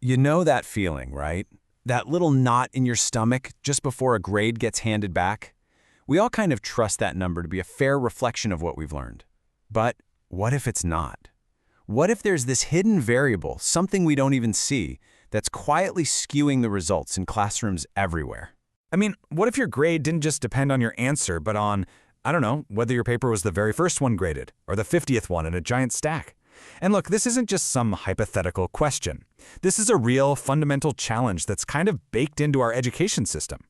You know that feeling, right? That little knot in your stomach just before a grade gets handed back? We all kind of trust that number to be a fair reflection of what we've learned. But what if it's not? What if there's this hidden variable, something we don't even see, that's quietly skewing the results in classrooms everywhere? I mean, what if your grade didn't just depend on your answer, but on, I don't know, whether your paper was the very first one graded, or the 50th one in a giant stack? And look, this isn't just some hypothetical question. This is a real, fundamental challenge that's kind of baked into our education system.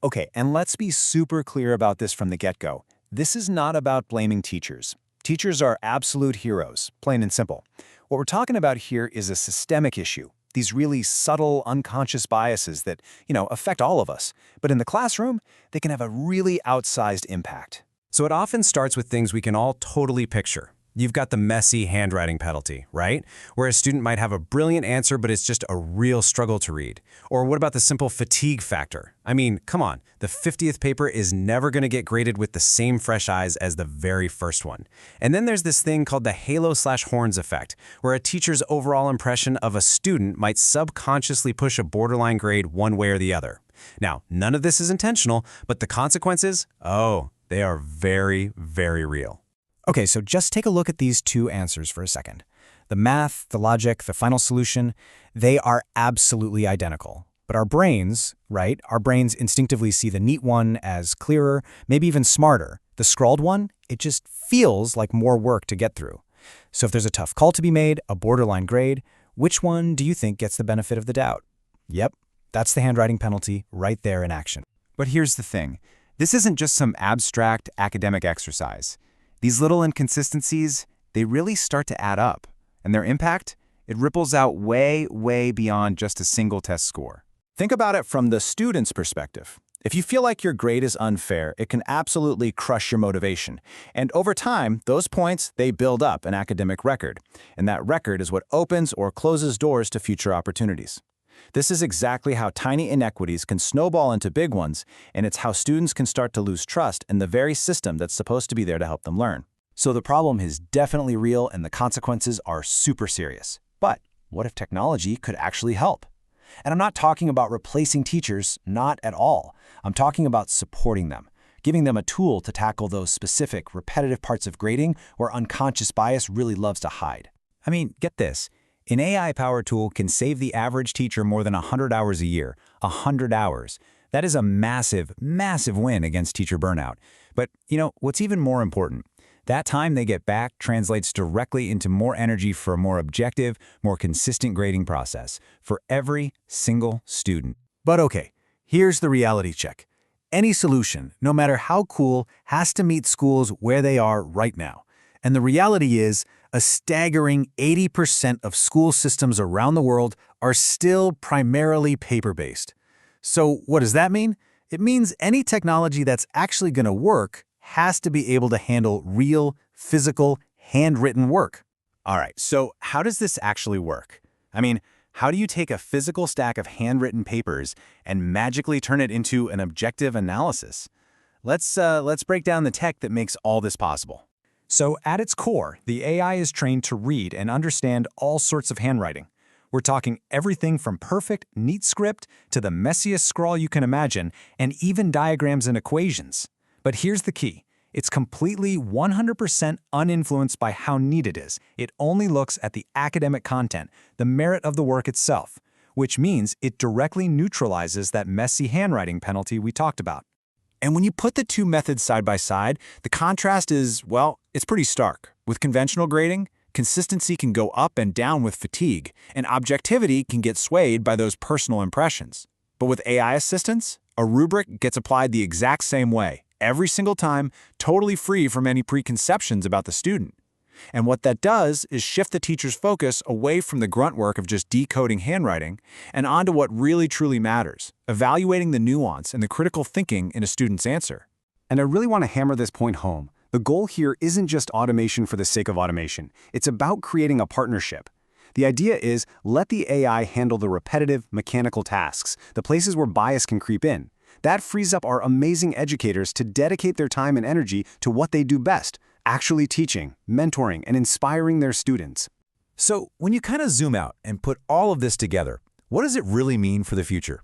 Okay, and let's be super clear about this from the get-go. This is not about blaming teachers. Teachers are absolute heroes, plain and simple. What we're talking about here is a systemic issue. These really subtle, unconscious biases that, affect all of us. But in the classroom, they can have a really outsized impact. So it often starts with things we can all totally picture. You've got the messy handwriting penalty, right? Where a student might have a brilliant answer, but it's just a real struggle to read. Or what about the simple fatigue factor? I mean, come on, the 50th paper is never going to get graded with the same fresh eyes as the very first one. And then there's this thing called the halo/horns effect, where a teacher's overall impression of a student might subconsciously push a borderline grade one way or the other. Now, none of this is intentional, but the consequences, they are very, very real. Okay, so just take a look at these two answers for a second. The math, the logic, the final solution, they are absolutely identical. But our brains, right, our brains instinctively see the neat one as clearer, maybe even smarter. The scrawled one, it just feels like more work to get through. So if there's a tough call to be made, a borderline grade, which one do you think gets the benefit of the doubt? Yep, that's the handwriting penalty right there in action. But here's the thing. This isn't just some abstract academic exercise. These little inconsistencies, they really start to add up. And their impact, it ripples out way, way beyond just a single test score. Think about it from the student's perspective. If you feel like your grade is unfair, it can absolutely crush your motivation. And over time, those points, they build up an academic record. And that record is what opens or closes doors to future opportunities. This is exactly how tiny inequities can snowball into big ones, and it's how students can start to lose trust in the very system that's supposed to be there to help them learn. So the problem is definitely real and the consequences are super serious. But what if technology could actually help? And I'm not talking about replacing teachers, not at all. I'm talking about supporting them, giving them a tool to tackle those specific, repetitive parts of grading where unconscious bias really loves to hide. I mean, get this. An AI-powered tool can save the average teacher more than 100 hours a year. 100 hours. That is a massive, massive win against teacher burnout. But, what's even more important? That time they get back translates directly into more energy for a more objective, more consistent grading process for every single student. But okay, here's the reality check. Any solution, no matter how cool, has to meet schools where they are right now. And the reality is, a staggering 80% of school systems around the world are still primarily paper-based. So what does that mean? It means any technology that's actually going to work has to be able to handle real, physical, handwritten work. All right, so how does this actually work? I mean, how do you take a physical stack of handwritten papers and magically turn it into an objective analysis? Let's break down the tech that makes all this possible. So at its core, the AI is trained to read and understand all sorts of handwriting. We're talking everything from perfect, neat script to the messiest scrawl you can imagine, and even diagrams and equations. But here's the key. It's completely 100% uninfluenced by how neat it is. It only looks at the academic content, the merit of the work itself, which means it directly neutralizes that messy handwriting penalty we talked about. And when you put the two methods side by side, the contrast is, it's pretty stark. With conventional grading, consistency can go up and down with fatigue, and objectivity can get swayed by those personal impressions. But with AI assistance, a rubric gets applied the exact same way, every single time, totally free from any preconceptions about the student. And what that does is shift the teacher's focus away from the grunt work of just decoding handwriting and onto what really truly matters, evaluating the nuance and the critical thinking in a student's answer. And I really want to hammer this point home. The goal here isn't just automation for the sake of automation. It's about creating a partnership. The idea is let the AI handle the repetitive, mechanical tasks, the places where bias can creep in. That frees up our amazing educators to dedicate their time and energy to what they do best, actually teaching, mentoring, and inspiring their students. So when you kind of zoom out and put all of this together, What does it really mean for the future?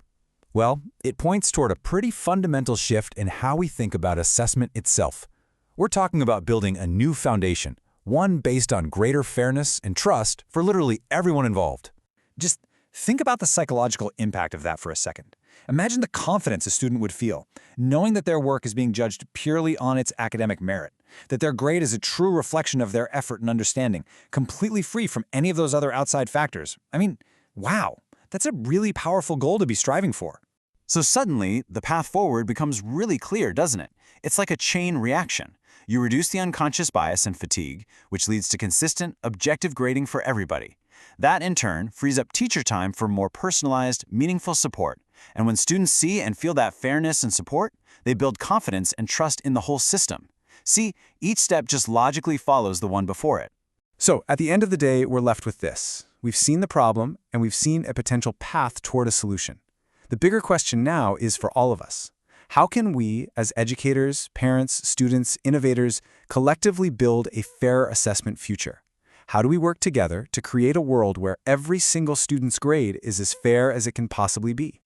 Well, it points toward a pretty fundamental shift in how we think about assessment itself. We're talking about building a new foundation, one based on greater fairness and trust for literally everyone involved. Just think about the psychological impact of that for a second. Imagine the confidence a student would feel, knowing that their work is being judged purely on its academic merit, that their grade is a true reflection of their effort and understanding, completely free from any of those other outside factors. I mean, wow, that's a really powerful goal to be striving for. So suddenly, the path forward becomes really clear, doesn't it? It's like a chain reaction. You reduce the unconscious bias and fatigue, which leads to consistent, objective grading for everybody. That, in turn, frees up teacher time for more personalized, meaningful support. And when students see and feel that fairness and support, they build confidence and trust in the whole system. See, each step just logically follows the one before it. So, at the end of the day, we're left with this. We've seen the problem, and we've seen a potential path toward a solution. The bigger question now is for all of us. How can we, as educators, parents, students, innovators, collectively build a fair assessment future? How do we work together to create a world where every single student's grade is as fair as it can possibly be?